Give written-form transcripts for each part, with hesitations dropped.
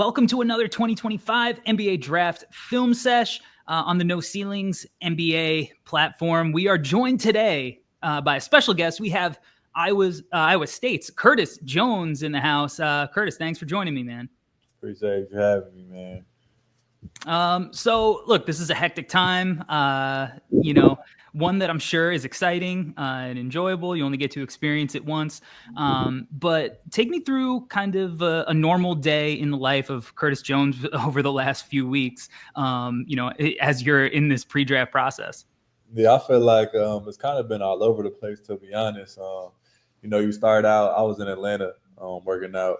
Welcome to another 2025 NBA Draft Film Sesh on the No Ceilings NBA platform. We are joined today by a special guest. We have Iowa State's Curtis Jones in the house. Curtis, thanks for joining me, man. Appreciate you having me, man. So look, this is a hectic time, one that I'm sure is exciting and enjoyable. You only get to experience it once. But take me through kind of a normal day in the life of Curtis Jones over the last few weeks, as you're in this pre-draft process. Yeah, I feel like it's kind of been all over the place, to be honest. You start out, I was in Atlanta working out,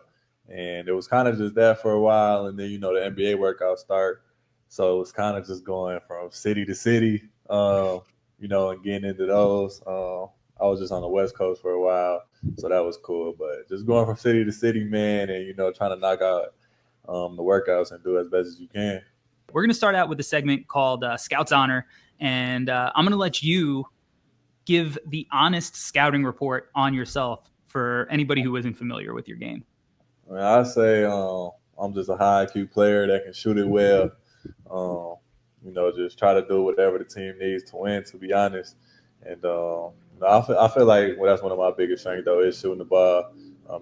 and it was kind of just that for a while. And then, the NBA workout start. So it was kind of just going from city to city, and getting into those. I was just on the West Coast for a while, so that was cool. But just going from city to city, man, and, trying to knock out the workouts and do as best as you can. We're going to start out with a segment called Scout's Honor, and I'm going to let you give the honest scouting report on yourself for anybody who isn't familiar with your game. I say I'm just a high IQ player that can shoot it well. Just try to do whatever the team needs to win, to be honest. And I feel like that's one of my biggest strengths, though, is shooting the ball.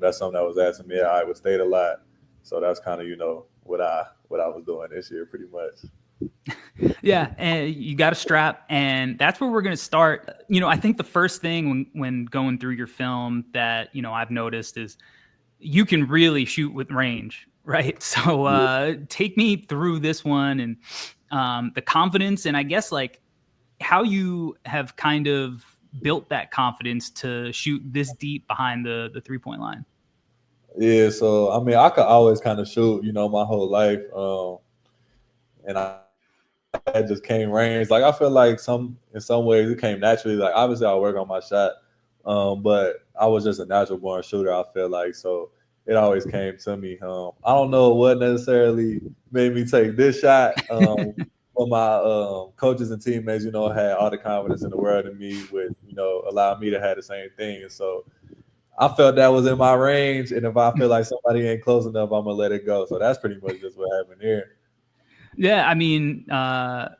That's something that was asked of me at Iowa State a lot. So that's kind of, what I was doing this year pretty much. Yeah, and you got a strap, and that's where we're going to start. I think the first thing when going through your film that, I've noticed is you can really shoot with range, right? So take me through this one and the confidence, and I guess like how you have kind of built that confidence to shoot this deep behind the 3-point line. Yeah, so I mean, I could always kind of shoot, my whole life, and I just came range. Like I feel like in some ways it came naturally. Like obviously I work on my shot, but I was just a natural born shooter. I feel like so it always came to me. I don't know what necessarily made me take this shot. But my coaches and teammates, had all the confidence in the world in me with, allowing me to have the same thing. And so I felt that was in my range. And if I feel like somebody ain't close enough, I'm going to let it go. So that's pretty much just what happened here. Yeah, I mean, they're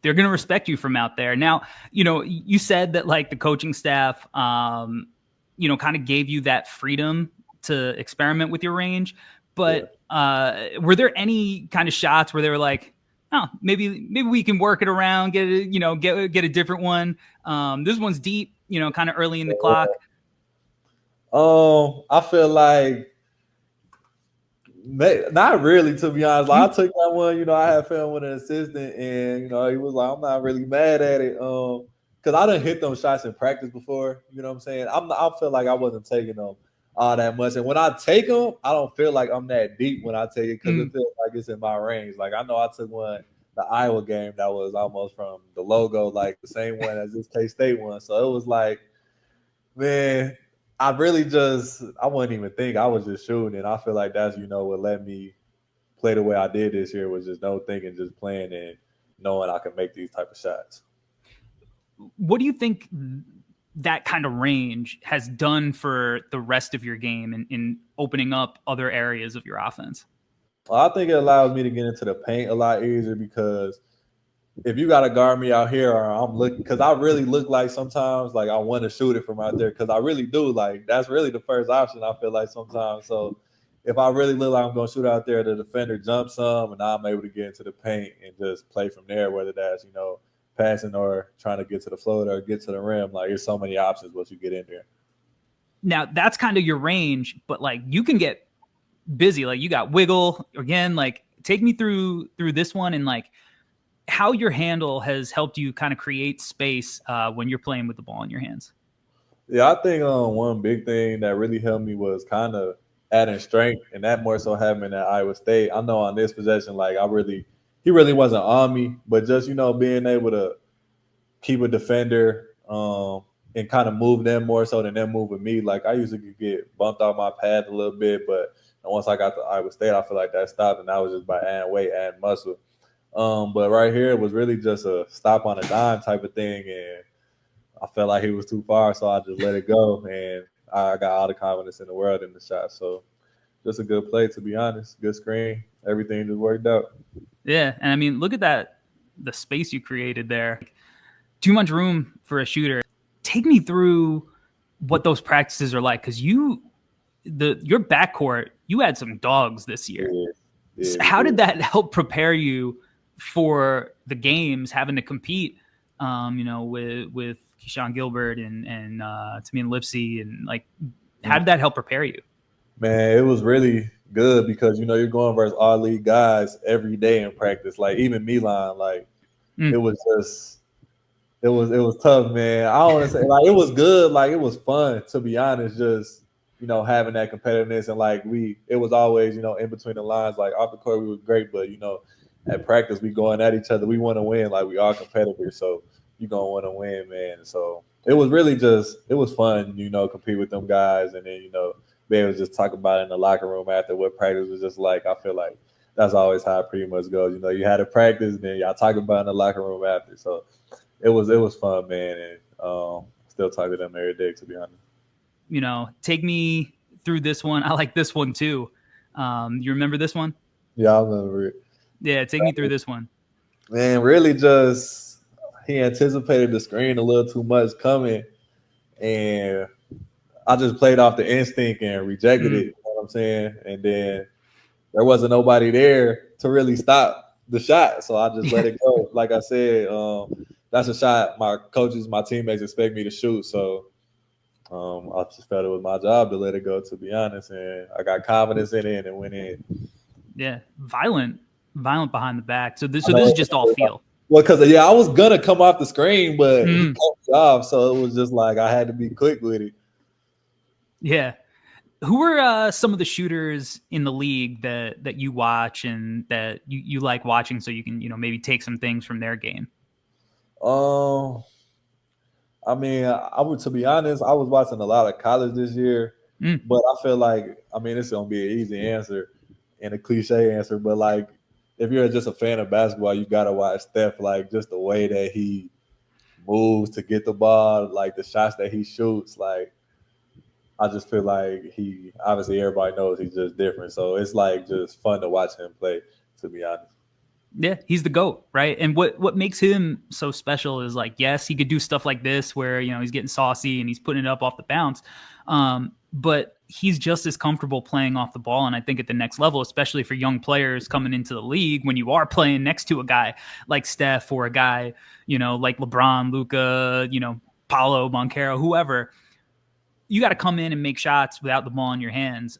going to respect you from out there. Now, you said that like the coaching staff, kind of gave you that freedom to experiment with your range. But were there any kind of shots where they were like, oh, maybe we can work it around, get a different one. This one's deep, kind of early in the clock. I feel like not really, to be honest. Like I took that one, I had film with an assistant, and he was like, I'm not really mad at it, because I done hit those shots in practice before. You know what I'm saying? I feel like I wasn't taking them all that much, and when I take them, I don't feel like I'm that deep when I take it because it feels like it's in my range. Like I know I took one the Iowa game that was almost from the logo, like the same one as this K-State one. So it was like, man, I wouldn't even think. I was just shooting, and I feel like that's, what let me play the way I did this year was just no thinking, just playing and knowing I can make these type of shots. What do you think that kind of range has done for the rest of your game in opening up other areas of your offense? I think it allows me to get into the paint a lot easier because if you got to guard me out here, or I'm looking, because I really look like sometimes like I want to shoot it from out there because I really do. Like that's really the first option I feel like sometimes. So if I really look like I'm going to shoot out there, the defender jumps some, and I'm able to get into the paint and just play from there, whether that's, passing or trying to get to the floater or get to the rim. Like there's so many options once you get in there. Now that's kind of your range, but like you can get busy. Like you got wiggle again. Like take me through this one and like how your handle has helped you kind of create space when you're playing with the ball in your hands. Yeah, I think one big thing that really helped me was kind of adding strength, and that more so happened at Iowa State. I know on this possession, like he really wasn't on me, but just being able to keep a defender and kind of move them more so than them moving me. Like I usually could get bumped off my path a little bit, but once I got to Iowa State, I feel like that stopped, and that was just by adding weight, adding muscle. But right here, it was really just a stop on a dime type of thing, and I felt like he was too far, so I just let it go, and I got all the confidence in the world in the shot. So just a good play, to be honest. Good screen. Everything just worked out. Yeah, and I mean, look at that, the space you created there. Too much room for a shooter. Take me through what those practices are like, because your backcourt, you had some dogs this year. Yeah, How did that help prepare you for the games, having to compete, with Keyshawn Gilbert and Tamien Lipsey, and like, how did that help prepare you? Man, it was really good because you're going versus all league guys every day in practice. Like even Milan, like it was just it was tough, man. I don't want to say like it was good, like it was fun, to be honest. Just having that competitiveness, and like it was always in between the lines. Like off the court we were great, but at practice we going at each other. We want to win, like we are competitors, so you gonna want to win, man. So it was really just it was fun, compete with them guys, and then be able to just talk about it in the locker room after what practice was just like. I feel like that's always how it pretty much goes. You had a practice, and then y'all talk about it in the locker room after. So it was fun, man, and still talk to them every day, to be honest. Take me through this one. I like this one too. You remember this one? Yeah, I remember it. Yeah, take me through this one. Man, really just he anticipated the screen a little too much coming, and I just played off the instinct and rejected it. You know what I'm saying? And then there wasn't nobody there to really stop the shot, so I just let it go. Like I said, that's a shot my coaches, my teammates expect me to shoot. So I just felt it was my job to let it go, to be honest. And I got confidence in it, and it went in. Yeah, violent behind the back. So this is just all feel. Well, because I was gonna come off the screen, but he cut me off, so it was just like I had to be quick with it. Yeah. Who are some of the shooters in the league that you watch and that you like watching, so you can maybe take some things from their game? I mean, to be honest, I was watching a lot of college this year, but I feel like it's gonna be an easy answer and a cliche answer, but like if you're just a fan of basketball, you gotta watch Steph. Like just the way that he moves to get the ball, like the shots that he shoots, like I just feel like he obviously everybody knows he's just different. So it's like just fun to watch him play, to be honest. Yeah, he's the GOAT, right? And what makes him so special is like, yes, he could do stuff like this where, he's getting saucy and he's putting it up off the bounce. But he's just as comfortable playing off the ball. And I think at the next level, especially for young players coming into the league, when you are playing next to a guy like Steph or a guy, like LeBron, Luka, Paolo, Moncaro, whoever, you got to come in and make shots without the ball in your hands.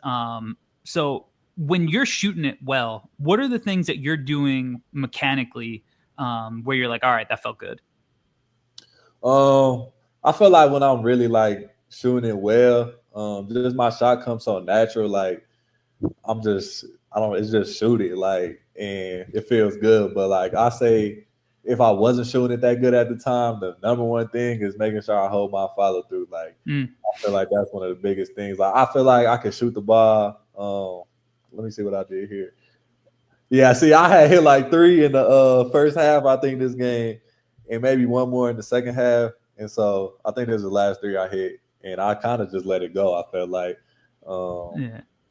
So when you're shooting it well, what are the things that you're doing mechanically where you're like, all right, that felt good? I feel like when I'm really like shooting it well, just my shot comes so natural. Like it's just shoot it, like, and it feels good. But like I say, if I wasn't shooting it that good at the time, the number one thing is making sure I hold my follow through. Like I feel like that's one of the biggest things. Like I feel like I can shoot the ball. Let me see what I did here. Yeah, see, I had hit like 3 in the first half, I think, this game, and maybe one more in the second half. And so I think this is the last 3 I hit, and I kind of just let it go. I felt like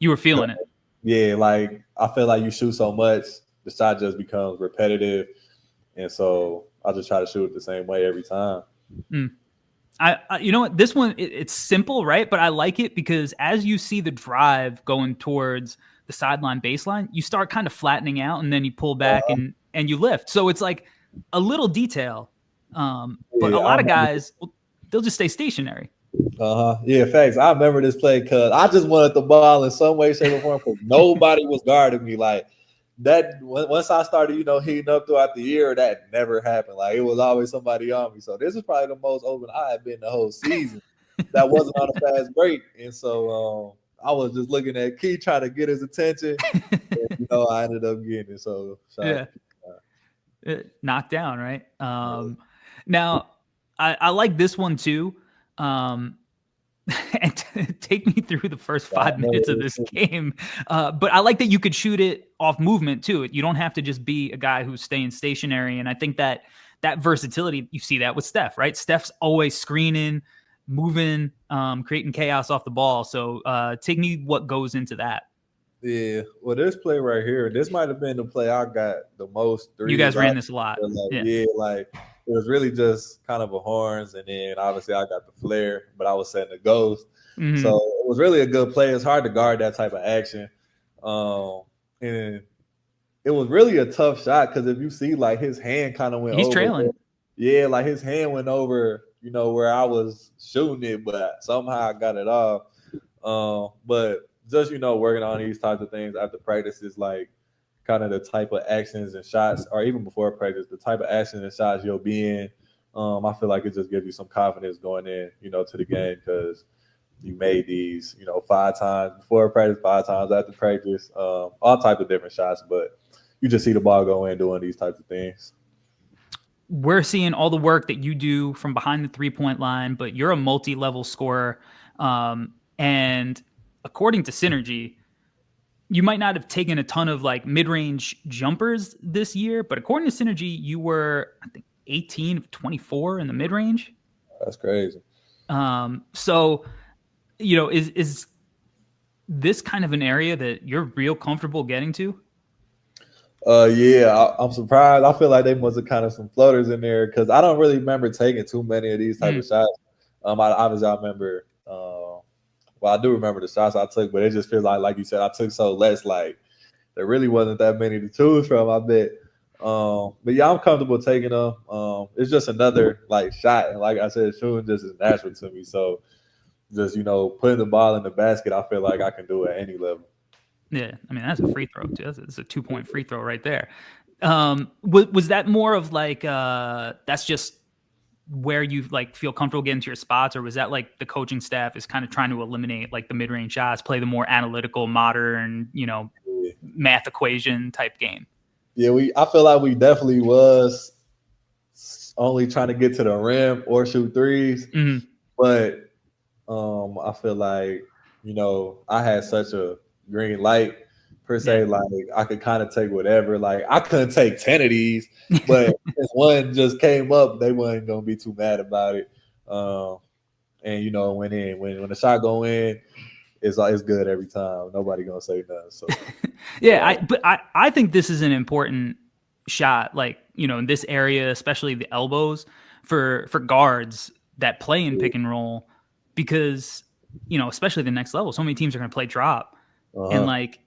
you were feeling it. Yeah, like I feel like you shoot so much, the shot just becomes repetitive, and so I just try to shoot it the same way every time. I you know what? This one, it's simple, right? But I like it because as you see the drive going towards the sideline baseline, you start kind of flattening out, and then you pull back and you lift. So it's like a little detail. But a lot of guys, they'll just stay stationary. Yeah, facts. I remember this play because I just wanted the ball in some way, shape, or form because nobody was guarding me. Like that, once I started, heating up throughout the year, that never happened. Like it was always somebody on me. So this is probably the most open I had been the whole season. That wasn't on a fast break, and so I was just looking at Key trying to get his attention. And, I ended up getting it. So knocked down, right? Now I like this one too. And take me through the first 5 minutes of this game. But I like that you could shoot it off movement too. You don't have to just be a guy who's staying stationary. And I think that versatility, you see that with Steph, right? Steph's always screening, moving, creating chaos off the ball. So take me what goes into that. Yeah. Well, this play right here, this might have been the play I got the most You threes guys out. ran this a lot. Like, Yeah. yeah, like it was really just kind of a horns, and then obviously I got the flare, but I was setting the ghost. So Mm-hmm. it was really a good play. It's hard to guard that type of action. And it was really a tough shot because if you see, like his hand kind of went He's over. trailing. Yeah, like his hand went over, where I was shooting it, but somehow I got it off. But just working on these types of things after practice is like kind of the type of actions and shots, or even before practice, the type of actions and shots you'll be in. I feel like it just gives you some confidence going in, to the game because you made these, 5 times before practice, 5 times after practice, all types of different shots, but you just see the ball go in doing these types of things. We're seeing all the work that you do from behind the 3-point line, but you're a multi-level scorer. And according to Synergy, you might not have taken a ton of like mid-range jumpers this year, but according to Synergy, you were, I think, 18 of 24 in the mid-range. That's crazy. So, is this kind of an area that you're real comfortable getting to? Yeah, I'm surprised. I feel like they must have kind of some floaters in there because I don't really remember taking too many of these type of shots. I remember. Well, I do remember the shots I took, but it just feels like you said, I took so less. Like there really wasn't that many to choose from. I bet. But yeah, I'm comfortable taking them. It's just another like shot, and like I said, shooting just is natural to me. So just putting the ball in the basket, I feel like I can do it at any level. Yeah, I mean that's a free throw too. That's a 2-point free throw right there. Was that more of like that's just where you like feel comfortable getting to your spots, or was that like the coaching staff is kind of trying to eliminate like the mid-range shots, play the more analytical, modern, Yeah, math equation type game? yeah, I feel like we definitely was only trying to get to the rim or shoot threes, Mm-hmm. but I feel like I had such a green light per Yeah. se. Like I could kind of take whatever. Like I couldn't take 10 of these, but if one just came up, they wasn't gonna be too mad about it. And went in when the shot go in, it's good every time. Nobody gonna say nothing. So Yeah, I think this is an important shot, like in this area, especially the elbows for guards that play in pick and roll, because especially the next level, so many teams are going to play drop, and uh-huh. like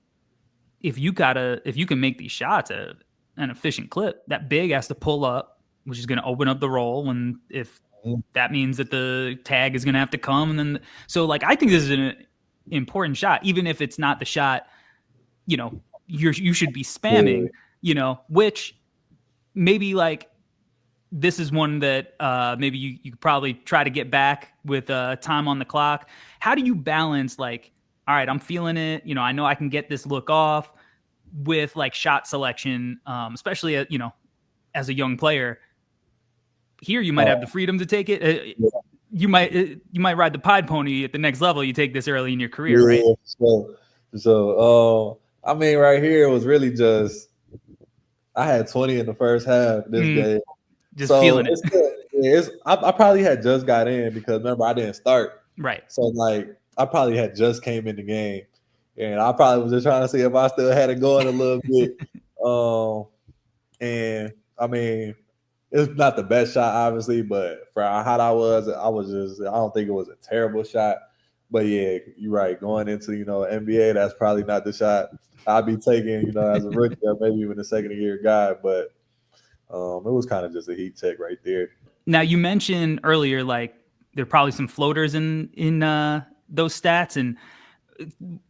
if you can make these shots at an efficient clip, that big has to pull up, which is going to open up the roll, when if Mhm. that means that the tag is going to have to come, and then so like I think this is an important shot, even if it's not the shot you should be Yeah. spamming, which maybe like this is one that maybe you could probably try to get back with time on the clock. How do you balance like, all right, I'm feeling it, I know I can get this look off, with like shot selection, especially as a young player. Here you might have the freedom to take it. Yeah. You might ride the Pied Pony at the next level. You take this early in your career, right? Yeah. So I mean, right here it was really just I had 20 in the first half this game. Just So feeling it. I probably had just got in because remember I didn't start. Right. So like I probably had just came in the game, and I probably was just trying to see if I still had it going a little bit. And I mean, it's not the best shot, obviously, but for how hot I was just I don't think it was a terrible shot. But yeah, you're right. Going into NBA, that's probably not the shot I'd be taking as a rookie or maybe even a second year guy. But it was kind of just a heat check right there. Now you mentioned earlier, like there are probably some floaters in those stats, and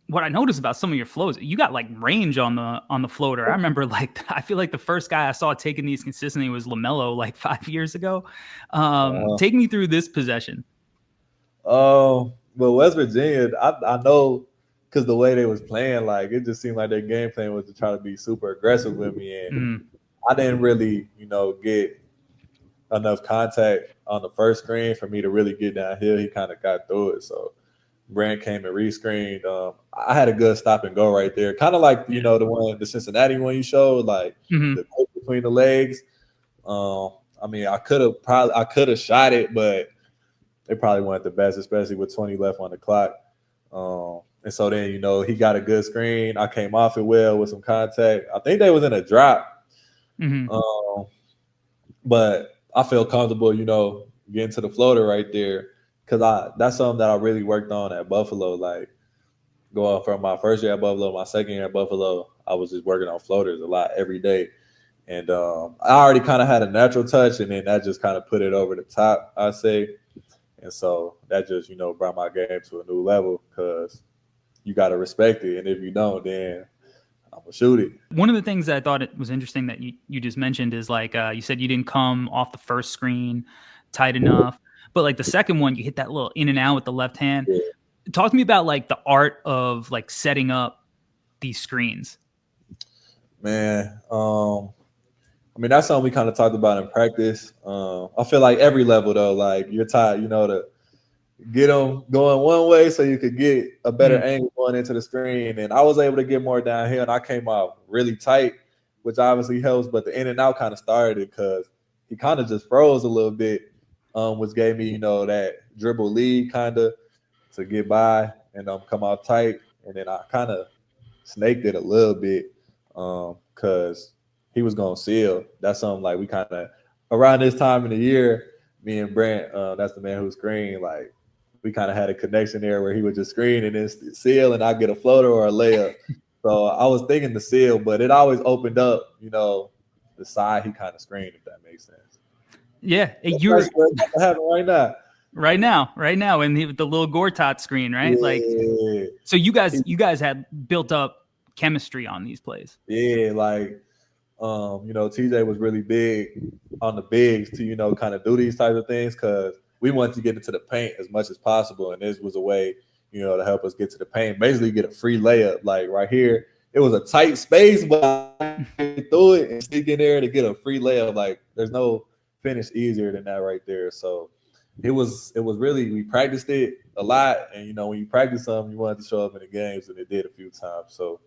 what I noticed about some of your flows, you got like range on the floater. I remember like I feel like the first guy I saw taking these consistently was LaMelo like 5 years ago. Uh, Take me through this possession. but West Virginia, I know because the way they was playing, like it just seemed like their game plan was to try to be super aggressive with me, and Mm, I didn't really, get enough contact on the first screen for me to really get downhill. He kind of got through it, so Brand came and rescreened. I had a good stop and go right there, kind of like yeah. the Cincinnati one you showed, like Mm-hmm. the quick between the legs. I mean, I could have shot it, but they probably weren't the best, especially with 20 left on the clock. And so then, he got a good screen. I came off it well with some contact. I think they was in a drop. Mm-hmm. But I feel comfortable, getting to the floater right there. Cause that's something that I really worked on at Buffalo. Like going from my first year at Buffalo, my second year at Buffalo, I was just working on floaters a lot every day. And I already kind of had a natural touch, and then that just kind of put it over the top, I say. And so that just, brought my game to a new level because you got to respect it. And if you don't, then I'm going to shoot it. One of the things that I thought it was interesting that you just mentioned is like you said you didn't come off the first screen tight enough, but like the second one, you hit that little in and out with the left hand. Yeah. Talk to me about like the art of like setting up these screens. Man, that's something we kind of talked about in practice. I feel like every level though, like you're tired, to get them going one way so you could get a better angle going into the screen. And I was able to get more downhill, and I came out really tight, which obviously helps. But the in and out kind of started because he kind of just froze a little bit, which gave me, that dribble lead kind of to get by and come out tight. And then I kind of snaked it a little bit because he was going to seal. That's something like we kind of, around this time in the year, me and Brent, that's the man who screened, like, we kind of had a connection there where he would just screen and then seal, and I'd get a floater or a layup. So I was thinking the seal, but it always opened up, the side he kind of screened, if that makes sense. Yeah, you're having right now. Right now, and the little Gortat screen, right? Yeah. Like, so you guys had built up chemistry on these plays. Yeah, like, TJ was really big on the bigs to, kind of do these types of things because we wanted to get into the paint as much as possible. And this was a way, to help us get to the paint, basically get a free layup. Like right here, it was a tight space, but I threw it and sneak in there to get a free layup. Like there's no finish easier than that right there. So it was really, we practiced it a lot. And, when you practice something, you wanted to show up in the games, and it did a few times. So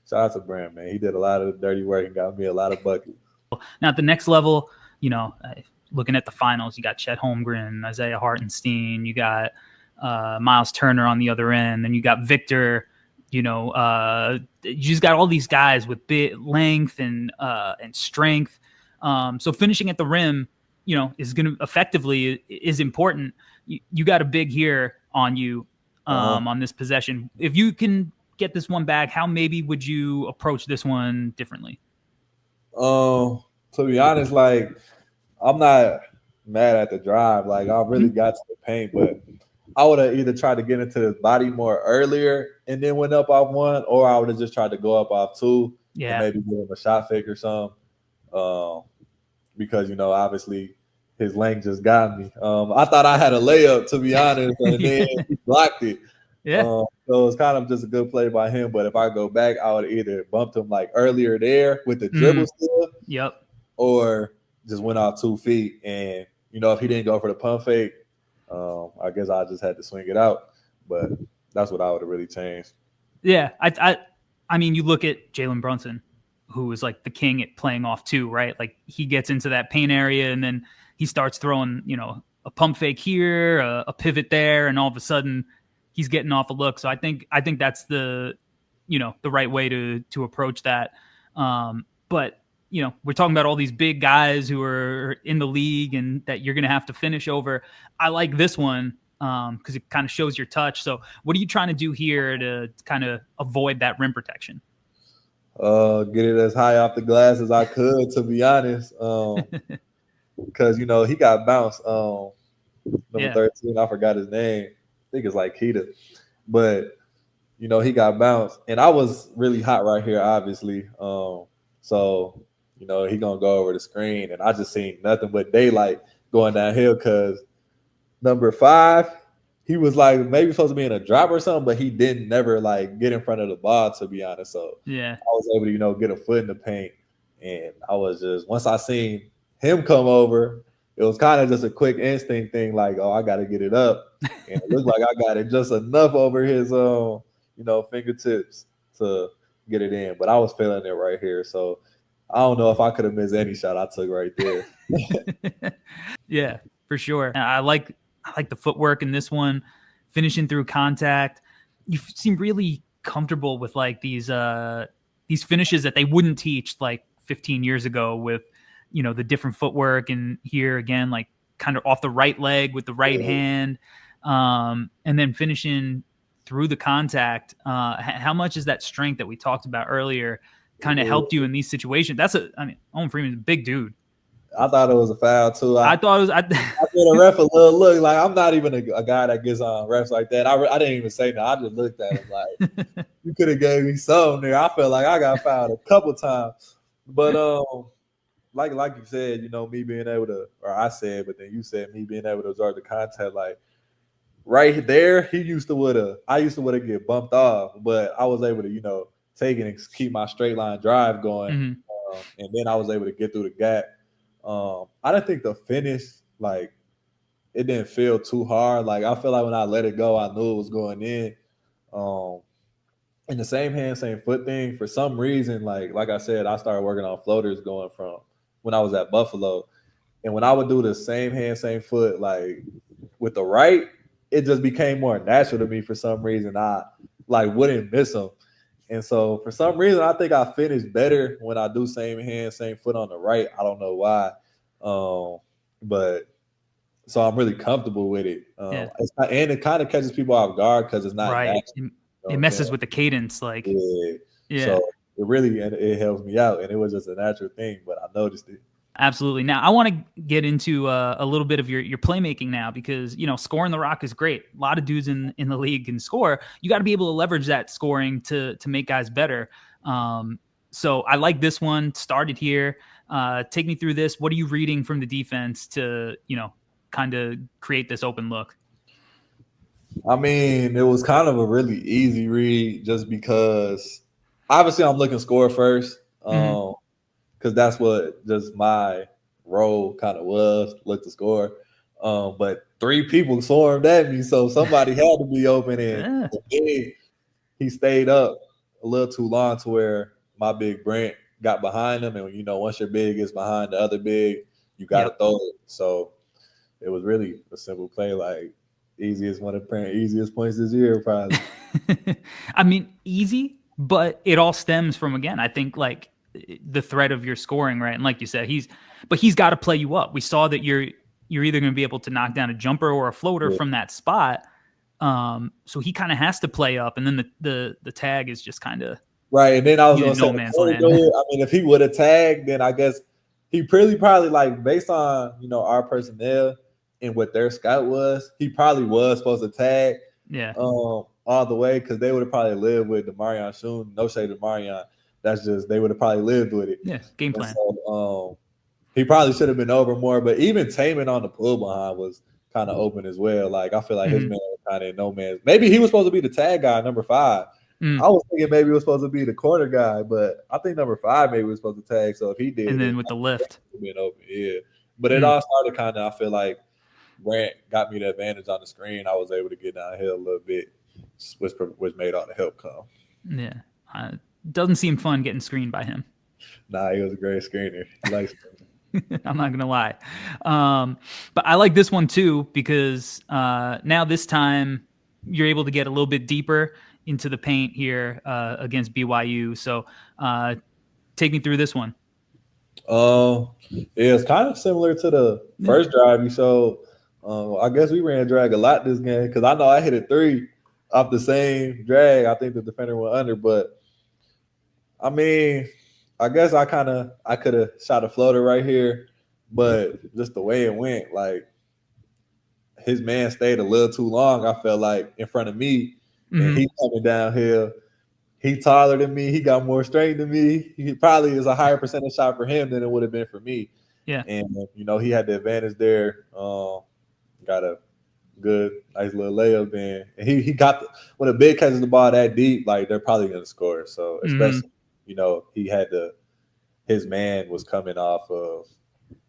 shout out to Brand, man. He did a lot of the dirty work and got me a lot of buckets. Now at the next level, looking at the finals, you got Chet Holmgren, Isaiah Hartenstein, you got Miles Turner on the other end, and you got Victor. You just got all these guys with bit length and strength. So finishing at the rim, is going to effectively is important. You got a big here on you on this possession. If you can get this one back, how maybe would you approach this one differently? To be honest, like I'm not mad at the drive. Like I really got to the paint, but I would have either tried to get into his body more earlier and then went up off one, or I would have just tried to go up off two and maybe give him a shot fake or something. Because obviously his length just got me. I thought I had a layup, to be honest, and then he blocked it. Yeah. So it was kind of just a good play by him. But if I go back, I would either bumped him like earlier there with the dribble still. Yep. Or just went out 2 feet. And, if he didn't go for the pump fake, I guess I just had to swing it out. But that's what I would have really changed. Yeah. I mean, you look at Jalen Brunson, who is like the king at playing off two, right? Like he gets into that paint area and then he starts throwing, a pump fake here, a pivot there, and all of a sudden he's getting off a look. So I think that's the right way to approach that. But we're talking about all these big guys who are in the league and that you're going to have to finish over. I like this one because it kind of shows your touch. So what are you trying to do here to kind of avoid that rim protection? Get it as high off the glass as I could, to be honest. Because, he got bounced. Number 13, I forgot his name. I think it's like Keita. But, he got bounced. And I was really hot right here, obviously. So, he going to go over the screen. And I just seen nothing but daylight going downhill because number 5, he was like maybe supposed to be in a drop or something, but he didn't never like get in front of the ball, to be honest. So yeah, I was able to, get a foot in the paint. And I was just, once I seen him come over, it was kind of just a quick instinct thing, like, oh, I got to get it up. And it looked like I got it just enough over his, fingertips to get it in. But I was feeling it right here. So I don't know if I could have missed any shot I took right there. Yeah, for sure. I like the footwork in this one, finishing through contact. you seem really comfortable with like these finishes that they wouldn't teach like 15 years ago with, you know, the different footwork, and here again, like kind of off the right leg with the right Yeah. hand, and then finishing through the contact. How much is that strength that we talked about earlier kind of helped you in these situations? I mean, Owen Freeman's a big dude. I thought it was a foul too. I thought it was. I gave a ref a little look. Like, I'm not even a guy that gets on refs like that. I didn't even say that. I just looked at him like, you could have gave me something there. I felt like I got fouled a couple times. But like you said, you know, me being able to, or I said, but then you said me being able to observe the contact, like right there, I used to would have get bumped off, but I was able to, you know, take it and keep my straight line drive going, and then I was able to get through the gap. I didn't think the finish, like, it didn't feel too hard. Like, I feel like when I let it go, I knew it was going in. Um, and the same hand, same foot thing. For some reason, like I said, I started working on floaters going from when I was at Buffalo, and when I would do the same hand, same foot, like with the right, it just became more natural to me. For some reason, I like wouldn't miss them. And so for some reason, I think I finish better when I do same hand, same foot on the right. I don't know why. But so I'm really comfortable with it. Yeah. And it kind of catches people off guard because it's not Right. natural. You know It what I'm saying? messes with the cadence. Like, Yeah. So yeah. it helps me out. And it was just a natural thing, but I noticed it. Absolutely. Now, I want to get into a little bit of your playmaking now, because, you know, scoring the rock is great. A lot of dudes in the league can score. You got to be able to leverage that scoring to make guys better. So I like this one. Started here. Take me through this. What are you reading from the defense to, you know, kind of create this open look? I mean, it was kind of a really easy read just because obviously I'm looking score first. Because that's what just my role kind of was, look to score. But three people swarmed at me, so somebody had to be open, and Yeah. he stayed up a little too long to where my big Brent got behind him, and you know, once your big is behind the other big, you got to throw it. So it was really a simple play, like easiest points this year, probably. I mean, easy, but it all stems from, again, I think, like the threat of your scoring, right? And like you said, he's got to play you up. We saw that you're either going to be able to knock down a jumper or a floater from that spot. So he kind of has to play up, and then the tag is just kind of right. And then I was going to say, no man's land. I mean, if he would have tagged, then I guess he probably like based on, you know, our personnel and what their scout was, he probably was supposed to tag. Yeah. All the way, because they would have probably lived with Demarion Shoon. No shade to Demarion. That's just, they would have probably lived with it. Yeah. Game plan. So, he probably should have been over more, but even Taman on the pull behind was kind of open as well. Like, I feel like his man was kind of in no man's. Maybe he was supposed to be the tag guy, number 5. I was thinking maybe he was supposed to be the corner guy, but I think number 5 maybe was supposed to tag. So if he did, and then with the lift, been open, yeah. But it all started kind of, I feel like Grant got me the advantage on the screen. I was able to get downhill a little bit, which made all the help come. Yeah. Doesn't seem fun getting screened by him. Nah, he was a great screener. He likes I'm not gonna lie, but I like this one too, because now this time you're able to get a little bit deeper into the paint here against BYU. So take me through this one. It's kind of similar to the first drive you showed. I guess we ran drag a lot this game, because I know I hit a 3 off the same drag. I think the defender went under, but I mean, I guess I could have shot a floater right here, but just the way it went, like his man stayed a little too long, I felt like, in front of me, and he coming downhill. He taller than me. He got more strength than me. He probably is a higher percentage shot for him than it would have been for me. Yeah. And, you know, he had the advantage there. Got a good, nice little layup in. And he got when a big catches the ball that deep, like, they're probably going to score. So, especially, you know, his man was coming off of,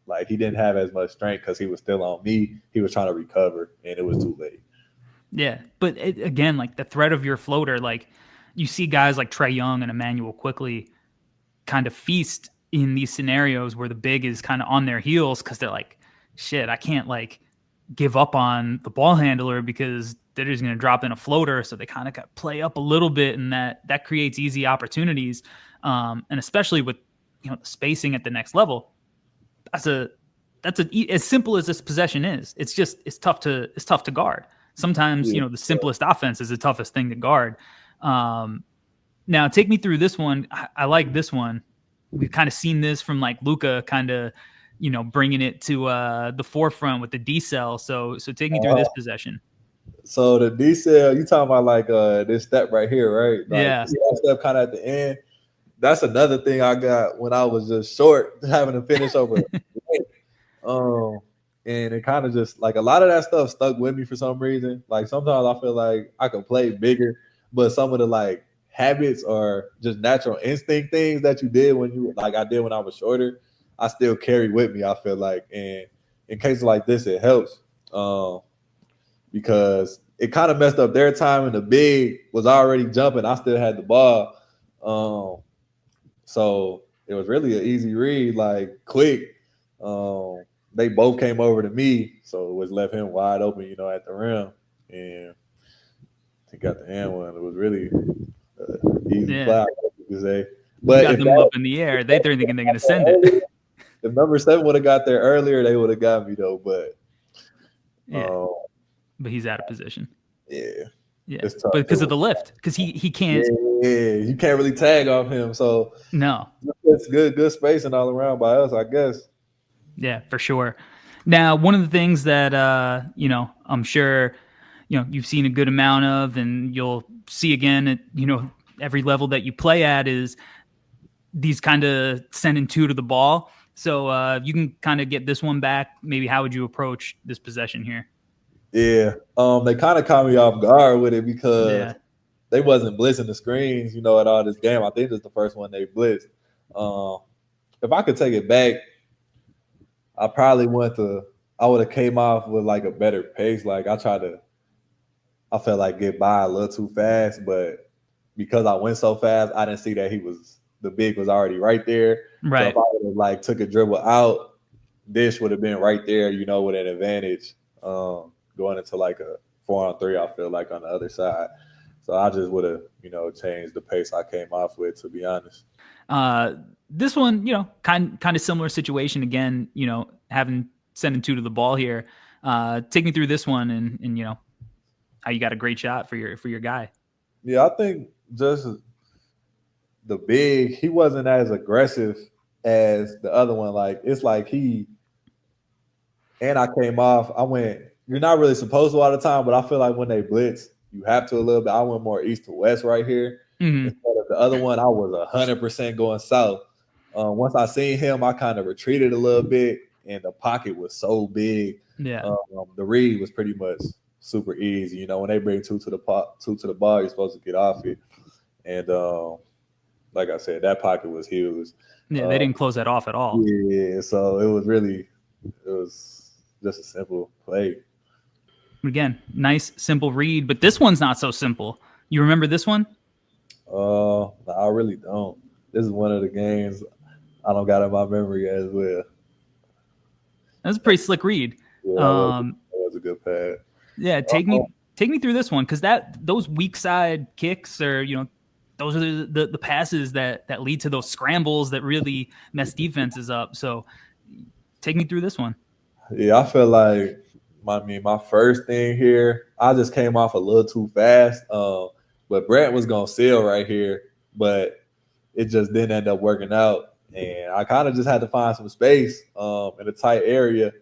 like, he didn't have as much strength because he was still on me. He was trying to recover, and it was too late. Yeah. But again, like the threat of your floater, like you see guys like Trae Young and Emmanuel quickly kind of feast in these scenarios where the big is kind of on their heels, because they're like, shit, I can't like give up on the ball handler because they're just going to drop in a floater. So they kind of got play up a little bit, and that creates easy opportunities. And especially with, the spacing at the next level, that's as simple as this possession is. It's tough to guard. Sometimes, the simplest offense is the toughest thing to guard. Now take me through this one. I like this one. We've kind of seen this from like Luka kind of, bringing it to the forefront with the decel. So take me through this possession. So the decel, you talking about like this step right here, right? Like, yeah. Step kind of at the end. That's another thing I got when I was just short, having to finish over. And it kind of just like a lot of that stuff stuck with me for some reason. Like sometimes I feel like I could play bigger, but some of the like habits or just natural instinct things that you did I did when I was shorter, I still carry with me. I feel like, and in cases like this, it helps because it kind of messed up their time, and the big was already jumping. I still had the ball, so it was really an easy read, like quick. They both came over to me, so it was left him wide open, at the rim, and he got the hand one. It was really easy play, you say. But you got them up in the air. They're thinking they're going to send it. If number 7 would have got there earlier, they would have got me though. But but he's out of position. Yeah, but because of the lift, because he can't. Yeah, you can't really tag off him. So no, it's good spacing all around by us, I guess. Yeah, for sure. Now, one of the things that I'm sure you've seen a good amount of, and you'll see again at every level that you play at, is these kind of sending two to the ball. So you can kind of get this one back. Maybe how would you approach this possession here? Yeah, they kind of caught me off guard with it because they wasn't blitzing the screens, at all this game. I think it's the first one they blitzed. If I could take it back, I probably I would have came off with like a better pace. Like I felt like get by a little too fast, but because I went so fast, I didn't see that the big was already right there. Right. So if I would have like took a dribble out, Dish would have been right there, with an advantage going into like a 4-on-3, I feel like on the other side. So I just would have, changed the pace I came off with, to be honest. This one, kind of similar situation again, sending two to the ball here. Take me through this one and how you got a great shot for your guy. Yeah, I think just the big, he wasn't as aggressive as the other one. Like it's like I came off. You're not really supposed to all the time, but I feel like when they blitz, you have to a little bit. I went more east to west right here. Mm-hmm. Instead of the other one, I was 100% going south. Once I seen him, I kind of retreated a little bit, and the pocket was so big. Yeah. The read was pretty much super easy. When they bring two to the ball, you're supposed to get off it. And like I said, that pocket was huge. Yeah, they didn't close that off at all. Yeah, so it was just a simple play. Again, nice, simple read, but this one's not so simple. You remember this one? I really don't. This is one of the games I don't got in my memory as well. That's a pretty slick read. Yeah, that was a good pass. Yeah, take me through this one, because those weak side kicks are those are the passes that lead to those scrambles that really mess defenses up. So take me through this one. Yeah, I feel like my first thing here, I just came off a little too fast. But Brett was gonna seal right here, but it just didn't end up working out. And I kind of just had to find some space in a tight area.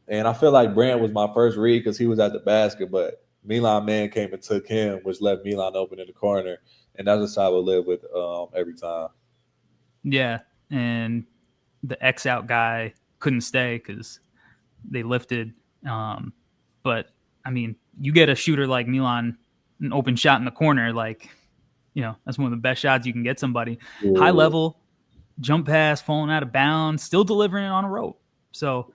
And I feel like Brent was my first read because he was at the basket, but Milan man came and took him, which left Milan open in the corner. And that's a shot I would live with every time. Yeah, and the X out guy couldn't stay because they lifted. But, I mean, you get a shooter like Milan, an open shot in the corner, like, that's one of the best shots you can get somebody. Yeah. High level, jump pass, falling out of bounds, still delivering it on a rope. So,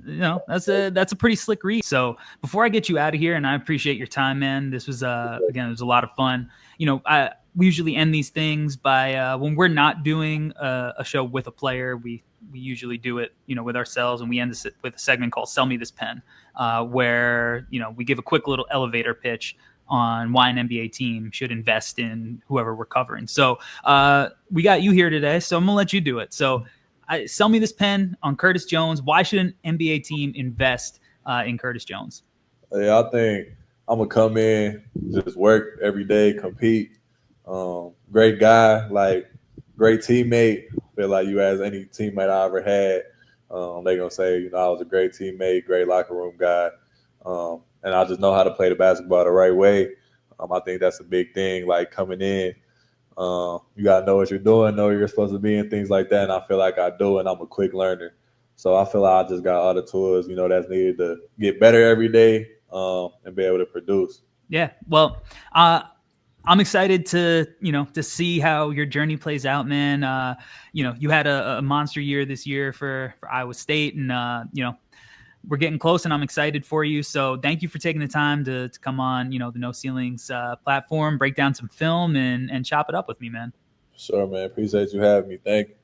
that's a pretty slick read. So before I get you out of here, and I appreciate your time, man, this was, again, it was a lot of fun. We usually end these things by when we're not doing a show with a player, we we usually do it, with ourselves, and we end this with a segment called "Sell Me This Pen," where we give a quick little elevator pitch on why an NBA team should invest in whoever we're covering. So we got you here today, so I'm gonna let you do it. So sell me this pen on Curtis Jones. Why should an NBA team invest in Curtis Jones? Yeah, I think I'm gonna come in, just work every day, compete. Great guy, like great teammate. Feel like you as any teammate I ever had. They gonna say, I was a great teammate, great locker room guy, and I just know how to play the basketball the right way. I think that's a big thing. Like coming in, you gotta know what you're doing, know where you're supposed to be, and things like that. And I feel like I do, and I'm a quick learner. So I feel like I just got all the tools, that's needed to get better every day, and be able to produce. Yeah, well, I'm excited to see how your journey plays out, man. You had a monster year this year for Iowa State, and we're getting close, and I'm excited for you. So thank you for taking the time to come on, the No Ceilings platform, break down some film, and chop it up with me, man. Sure, man. Appreciate you having me. Thank you.